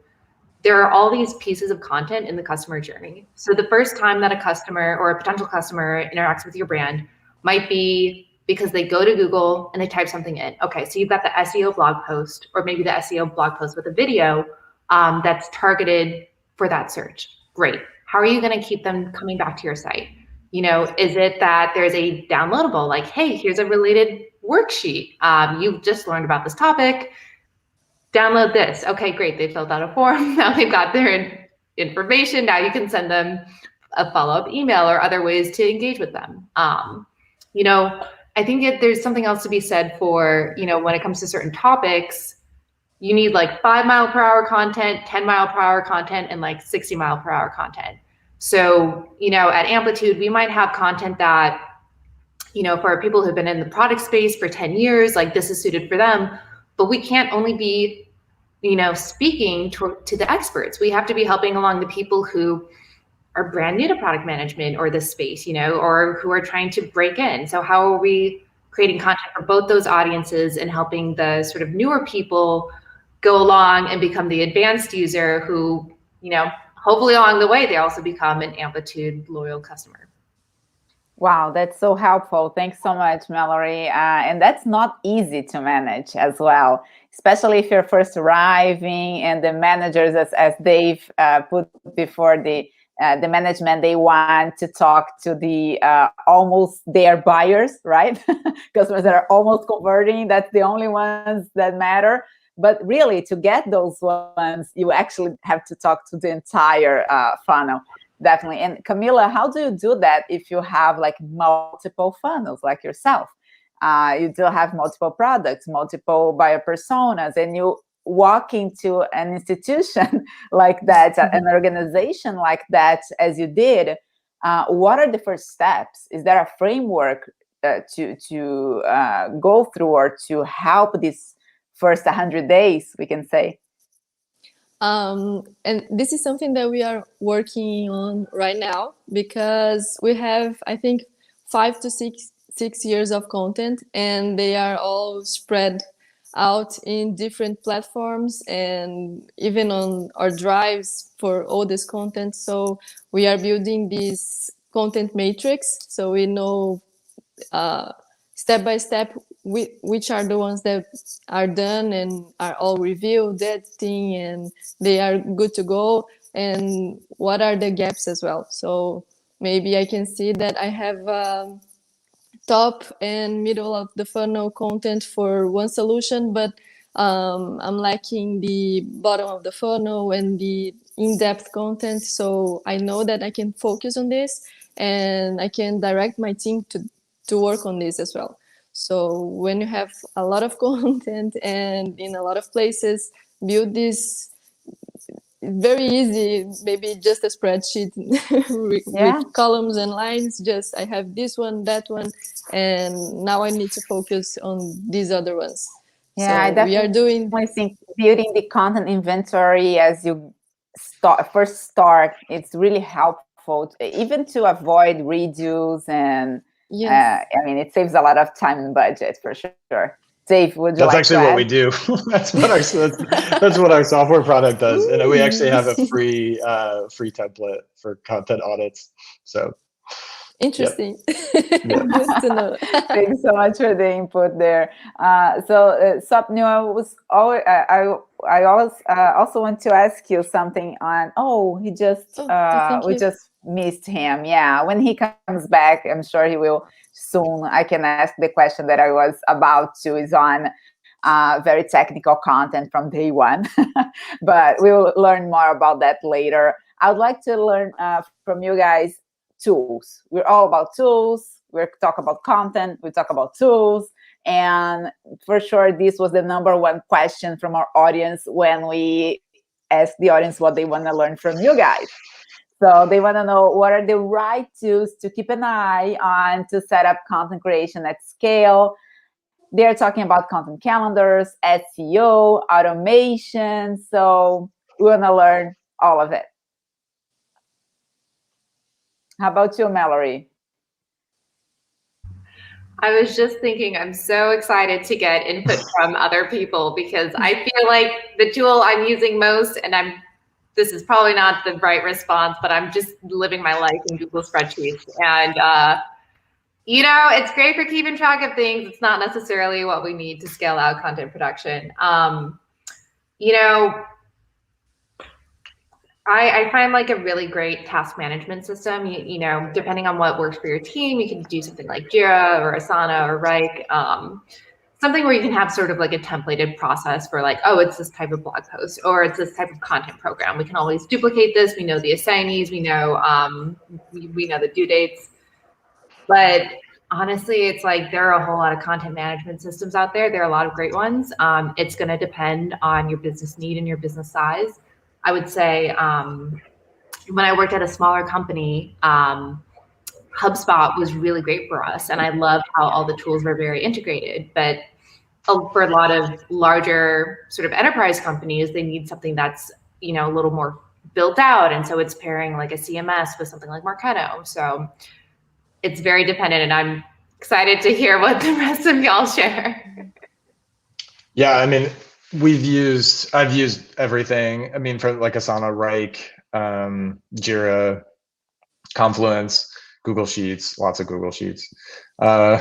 There are all these pieces of content in the customer journey. So the first time that a customer or a potential customer interacts with your brand might be because they go to Google and they type something in. Okay, so you've got the SEO blog post, or maybe the SEO blog post with a video that's targeted for that search. Great. How are you going to keep them coming back to your site? Is it that there's a downloadable, like, hey, here's a related worksheet. You've just learned about this topic. Download this. Okay, great. They filled out a form. Now they've got their information. Now you can send them a follow-up email or other ways to engage with them. I think there's something else to be said for, when it comes to certain topics, you need like 5-mile-per-hour content, 10-mile-per-hour content, and like 60-mile-per-hour content. So, at Amplitude, we might have content that, for people who've been in the product space for 10 years, like, this is suited for them. But we can't only be, speaking to the experts. We have to be helping along the people who are brand new to product management or this space, or who are trying to break in. So how are we creating content for both those audiences and helping the sort of newer people go along and become the advanced user who, hopefully along the way, they also become an Amplitude loyal customer. Wow, that's so helpful. Thanks so much, Mallory. And that's not easy to manage as well, especially if you're first arriving and the managers, as Dave put before, the management, they want to talk to the almost their buyers, right? Customers that are almost converting, that's the only ones that matter. But really, to get those ones, you actually have to talk to the entire funnel. Definitely. And Camila, how do you do that if you have like multiple funnels like yourself? You do have multiple products, multiple buyer personas, and you walk into an institution like that, an organization like that, as you did. What are the first steps? Is there a framework to go through or to help these first 100 days, we can say? And this is something that we are working on right now, because we have, I think, 5 to 6 years of content, and they are all spread out in different platforms and even on our drives for all this content. So we are building this content matrix, so we know step by step which are the ones that are done and are all reviewed, editing, and they are good to go, and what are the gaps as well. So maybe I can see that I have top and middle of the funnel content for one solution, but I'm lacking the bottom of the funnel and the in-depth content. So I know that I can focus on this, and I can direct my team to work on this as well. So when you have a lot of content and in a lot of places, build this very easy, maybe just a spreadsheet with columns and lines. Just I have this one, that one, and now I need to focus on these other ones. Yeah, so I definitely think building the content inventory as you first start, it's really helpful, even to avoid redos, and I mean, it saves a lot of time and budget for sure. Dave, would you That's like actually to what add? we do. that's what our software product does, and we actually have a free template for content audits. So interesting. Good to know. Thanks so much for the input there. Swapnil, I also want to ask you something on. We just missed him. Yeah, when he comes back, I'm sure he will soon. I can ask the question that I was about to. Is on very technical content from day one, but we'll learn more about that later. I would like to learn from you guys. Tools. We're all about tools. We talk about content. We talk about tools. And for sure, this was the number one question from our audience when we asked the audience what they want to learn from you guys. So they want to know what are the right tools to keep an eye on to set up content creation at scale. They're talking about content calendars, SEO, automation. So we want to learn all of it. How about you, Mallory? I was just thinking, I'm so excited to get input from other people, because I feel like the tool I'm using most, and this is probably not the right response, but I'm just living my life in Google spreadsheets. And, it's great for keeping track of things. It's not necessarily what we need to scale out content production. I find like a really great task management system. You know, depending on what works for your team, you can do something like Jira or Asana or Rike, something where you can have sort of like a templated process for like, oh, it's this type of blog post, or it's this type of content program. We can always duplicate this. We know the assignees. We know we know the due dates. But honestly, it's like there are a whole lot of content management systems out there. There are a lot of great ones. It's going to depend on your business need and your business size. I would say when I worked at a smaller company, HubSpot was really great for us. And I loved how all the tools were very integrated. But for a lot of larger sort of enterprise companies, they need something that's, a little more built out. And so it's pairing like a CMS with something like Marketo. So it's very dependent. And I'm excited to hear what the rest of y'all share. Yeah, I mean, I've used everything. I mean, from like Asana, Rike, Jira, Confluence, Google Sheets, lots of Google Sheets. I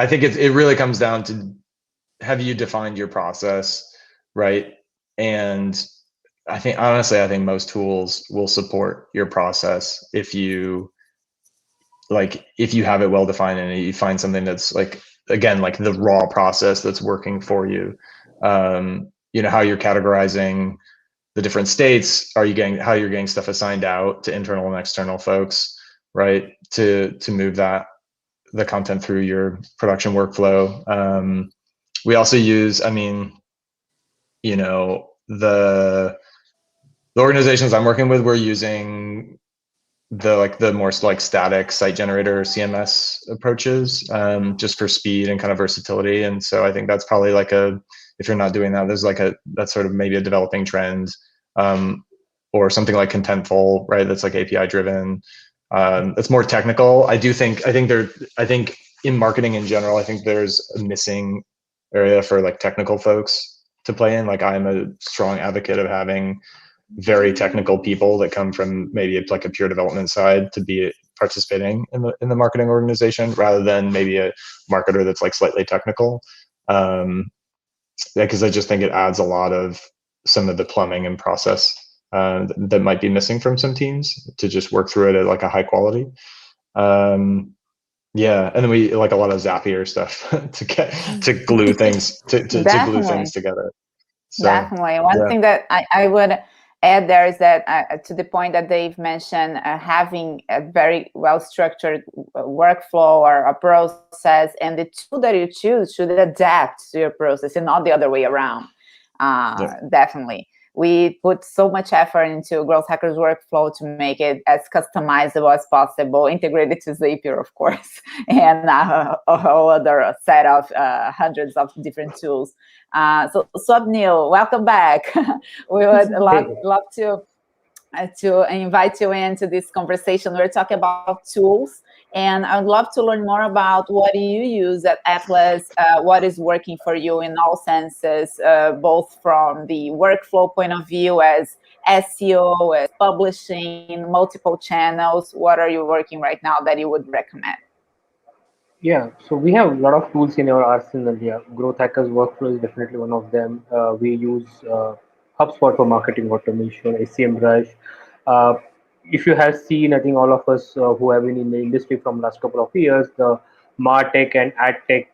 think it really comes down to, have you defined your process, right? And I think most tools will support your process if you have it well defined and you find something that's like, again, like the raw process that's working for you. How you're categorizing the different states, how you're getting stuff assigned out to internal and external folks, right? To move the content through your production workflow. We also use, the organizations I'm working with, we're using the more like static site generator CMS approaches, just for speed and kind of versatility. And so I think that's probably like if you're not doing that, there's that's sort of maybe a developing trend, or something like Contentful, right? That's like API driven. It's more technical. I think in marketing in general, I think there's a missing area for like technical folks to play in. Like, I'm a strong advocate of having very technical people that come from maybe like a pure development side to be participating in the marketing organization, rather than maybe a marketer that's like slightly technical. Because I just think it adds a lot of some of the plumbing and process that might be missing from some teams to just work through it at like a high quality. Yeah, and then we like a lot of Zapier stuff to glue things to glue things together. So, definitely. One thing that I would add there is that to the point that Dave mentioned, having a very well-structured workflow or a process, and the tool that you choose should adapt to your process and not the other way around. Definitely. We put so much effort into Growth Hackers workflow to make it as customizable as possible, integrated to Zapier, of course, and a whole other set of hundreds of different tools. So Swapnil, welcome back. We would love to invite you into this conversation. We're talking about tools, and I'd love to learn more about what you use at Atlas, what is working for you in all senses, both from the workflow point of view as SEO, as publishing, multiple channels. What are you working right now that you would recommend? Yeah, so we have a lot of tools in our arsenal here. Growth Hackers Workflow is definitely one of them. We use HubSpot for marketing automation, SEMrush. Uh, if you have seen, I think all of us who have been in the industry from last couple of years, the MarTech and AdTech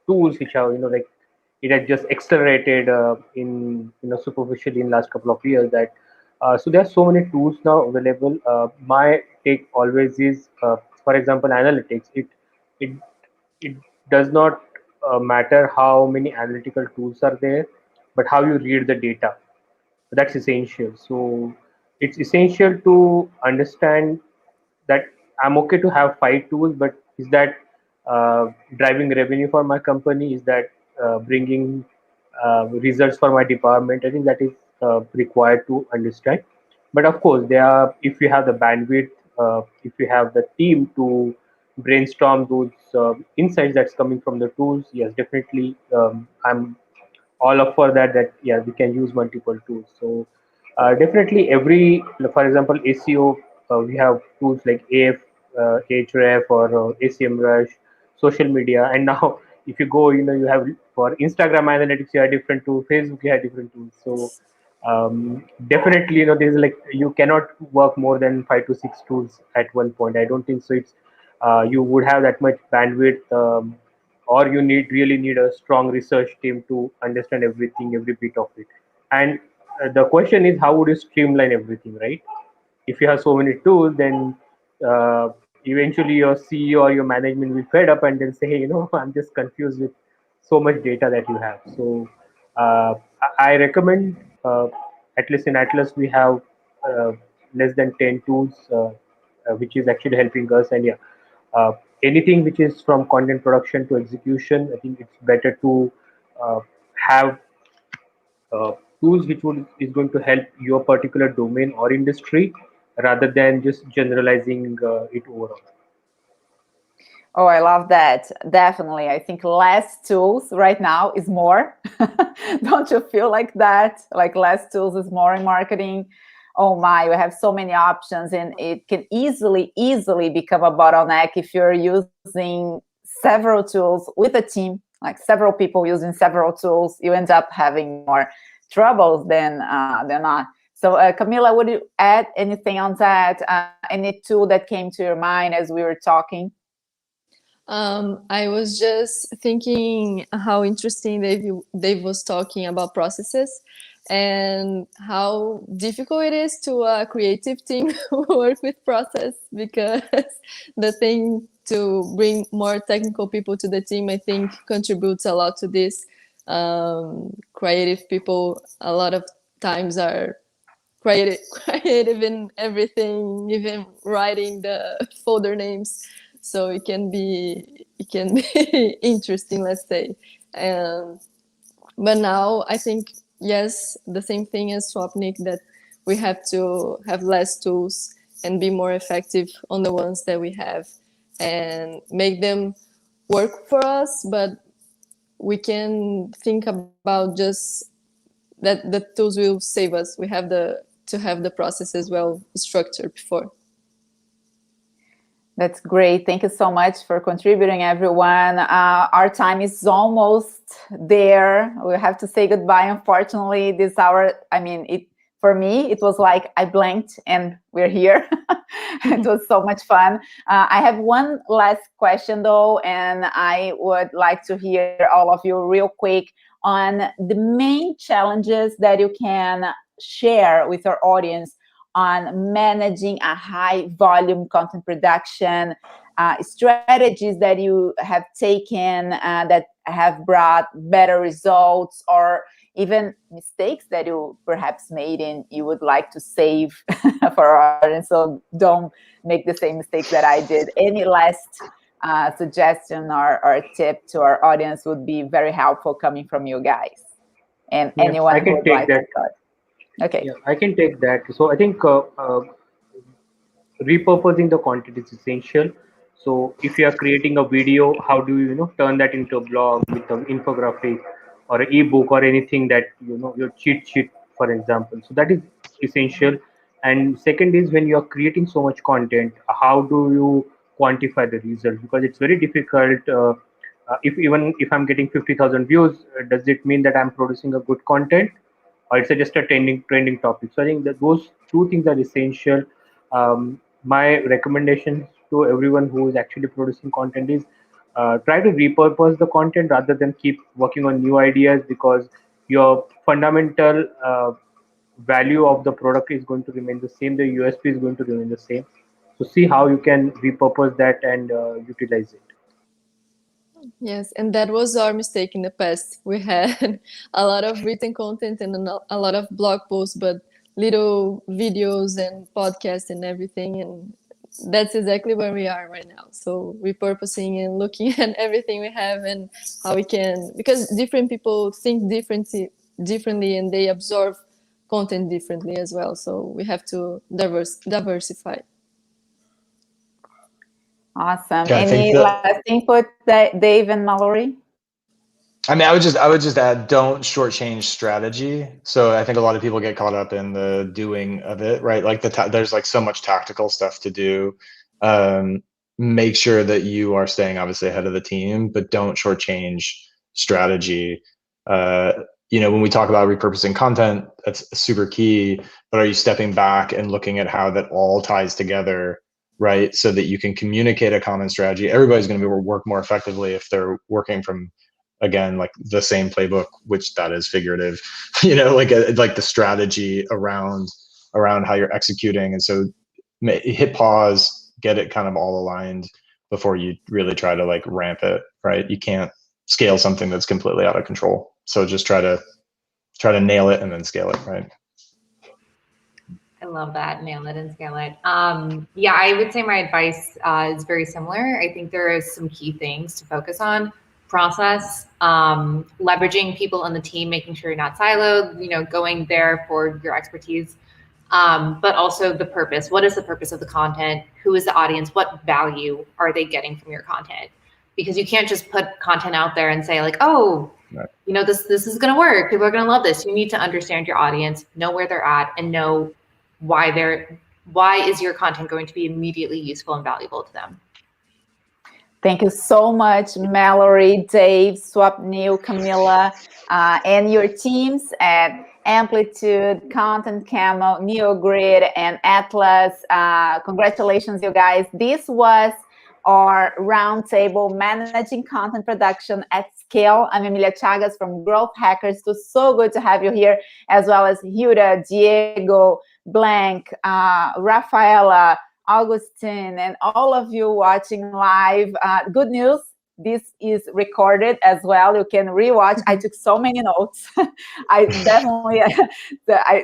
tools, which are like it has just accelerated in superficially in last couple of years. That so there are so many tools now available. My take always is, for example, analytics. It it does not matter how many analytical tools are there, but how you read the data. That's essential. So it's essential to understand that I'm okay to have 5 tools, but is that driving revenue for my company? Is that bringing results for my department? I think that is required to understand. But of course, there are, if you have the bandwidth, if you have the team to brainstorm those insights that's coming from the tools, yes, definitely, I'm all up for that. That yeah, we can use multiple tools. So definitely, for example, SEO, we have tools like Ahref or SEMrush, social media, and now if you go, you have for Instagram analytics, you have different tools. Facebook, you have different tools. So definitely, there's like you cannot work more than 5 to 6 tools at one point. I don't think so. It's you would have that much bandwidth. Or you really need a strong research team to understand everything, every bit of it. And the question is, how would you streamline everything, right? If you have so many tools, then eventually your CEO or your management will fed up and they'll say, hey, I'm just confused with so much data that you have. So I recommend, at least in Atlas, we have less than 10 tools, which is actually helping us. And yeah, uh, anything which is from content production to execution, I think it's better to have uh, tools which is going to help your particular domain or industry rather than just generalizing it overall. Oh, I love that. Definitely. I think less tools right now is more. Don't you feel like that? Like less tools is more in marketing? Oh my, we have so many options, and it can easily become a bottleneck if you're using several tools with a team, like several people using several tools. You end up having more troubles than not. So Camila, would you add anything on that? Any tool that came to your mind as we were talking? I was just thinking how interesting Dave was talking about processes and how difficult it is to a creative team work with process, because the thing to bring more technical people to the team, I think, contributes a lot to this. Creative people a lot of times are creative in everything, even writing the folder names. So it can be interesting, let's say. But now I think, yes, the same thing as Swapnik, that we have to have less tools and be more effective on the ones that we have and make them work for us. But we can think about just that the tools will save us. We have to have the processes well structured before. That's great. Thank you so much for contributing, everyone. Our time is almost there. We have to say goodbye. Unfortunately, this hour, for me, it was like I blinked and we're here. It was so much fun. I have one last question, though, and I would like to hear all of you real quick on the main challenges that you can share with our audience on managing a high volume content production, strategies that you have taken that have brought better results, or even mistakes that you perhaps made and you would like to save for our audience, so don't make the same mistakes that I did. Any last suggestion or tip to our audience would be very helpful coming from you guys. And Yeah, anyone I who can would take like that. to start. Okay. Yeah, I can take that. So I think repurposing the content is essential. So if you are creating a video, how do you, turn that into a blog with an infographic or an ebook or anything that, your cheat sheet, for example. So that is essential. And second is, when you are creating so much content, how do you quantify the result? Because it's very difficult. If even if I'm getting 50,000 views, does it mean that I'm producing a good content, or it's just a trending topic? So I think that those two things are essential. My recommendation to everyone who is actually producing content is, try to repurpose the content rather than keep working on new ideas, because your fundamental value of the product is going to remain the same. The USP is going to remain the same. So see how you can repurpose that and utilize it. Yes, and that was our mistake in the past. We had a lot of written content and a lot of blog posts, but little videos and podcasts and everything. And that's exactly where we are right now. So repurposing and looking at everything we have and how we can, because different people think differently and they absorb content differently as well. So we have to diversify. Awesome. Yeah, I think Any last input, Dave and Mallory? I mean, I would just add, don't shortchange strategy. So I think a lot of people get caught up in the doing of it, right? Like there's like so much tactical stuff to do. Make sure that you are staying obviously ahead of the team, but don't shortchange strategy. When we talk about repurposing content, that's super key. But are you stepping back and looking at how that all ties together, right? So that you can communicate a common strategy. Everybody's going to work more effectively if they're working from, again, like the same playbook, which that is figurative, like the strategy around how you're executing. And so hit pause, get it kind of all aligned before you really try to like ramp it, right? You can't scale something that's completely out of control. So just try to nail it and then scale it, right? I love that. Nail it and scale it. Yeah, I would say my advice is very similar. I think there is some key things to focus on. Process, leveraging people on the team, making sure you're not siloed, going there for your expertise, but also the purpose. What is the purpose of the content? Who is the audience? What value are they getting from your content? Because you can't just put content out there and say like, oh, right, this is going to work. People are going to love this. You need to understand your audience, know where they're at, and know why is your content going to be immediately useful and valuable to them. Thank you so much, Mallory, Dave, Swapnil, Camilla, and your teams at Amplitude, Content Camel, NeoGrid, and Atlas. Congratulations, you guys. This was our roundtable, Managing Content Production at Scale. I'm Emilia Chagas from Growth Hackers. It was so good to have you here, as well as Hilda, Diego, Blank, Rafaela, Augustine, and all of you watching live. Good news, this is recorded as well. You can rewatch. I took so many notes. I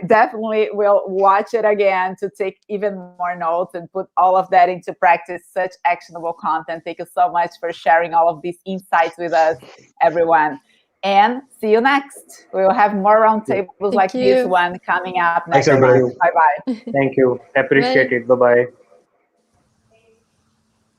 definitely will watch it again to take even more notes and put all of that into practice. Such actionable content. Thank you so much for sharing all of these insights with us, everyone. And see you next. We will have more roundtables like this one coming up next Thanks, everybody. month. Bye-bye. Thank you. Appreciate it. Bye-bye.